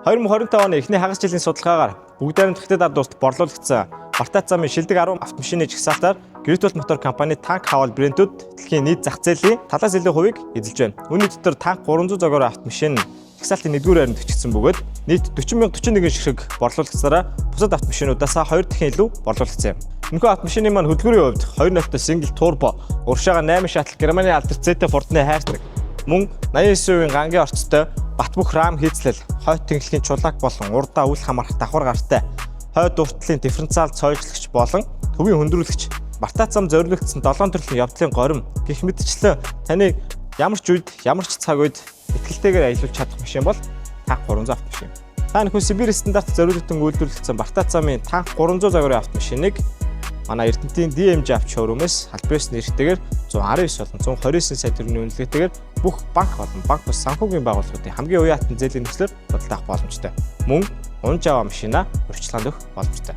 2025 оны эхний хагас жилийн судалгаагаар бүгд баримтлагчдад ард тусад борлуулагдсан Бартац замын шилдэг 10 автомашины жагсаалтаар Great Мотор компани танк хавал брэндүүд дэлхийн нийт зах зээлийн талаас илүү хувийг эзэлж байна. Үүний дотор танк 300 зогоор автомашин жагсаалтын 1-р хайранд өчгсөн бөгөөд нийт 40,041 ширхэг борлуулагдсараа бусад автомашинуудаас 2 дахин илүү борлуулагдсан юм. Энэхүү автомашины маань хөдөлгөөрийн хувьд 2 ноётой сингл турбо, уршаага 8 шаттал Германы алдарт ZF Ford-ны хайрцаг, мөн 89%-ийн гангийн орцтой Батбөх рам хийцлэл, хойд тэнхлэгийн чулаак болон урдаа үл хамаарах давхар гартай, хойд уртлын дифференциал цойлжлагч болон төвийн хөндрүүлэгч, Бартац зам зориулагдсан 7 төрлийн явдлын горим гэх мэтчлэн таныг ямар ч үед, ямар ч цаг үед итгэлтэйгээр аялуулж чадах машин бол танк 300 автомашин. Та нөхөн Сибирь стандарт зориулалтан үйлдвэрлэгдсэн Бартац замын танк 300 загварын автомашиныг манай Эрдэнэтийн DMG авч шоурумээс албаес нэртэйгээр 119 болон 129 сая төгрөгийн үнэлгээтэйгээр бүх банк болон банк бус санхүүгийн байгууллагуудын хамгийн уяатан зээлийн нөхцлөөр худалдах боломжтой. Мөн унж аваа машина урьдчилгаанд өгөх боломжтой.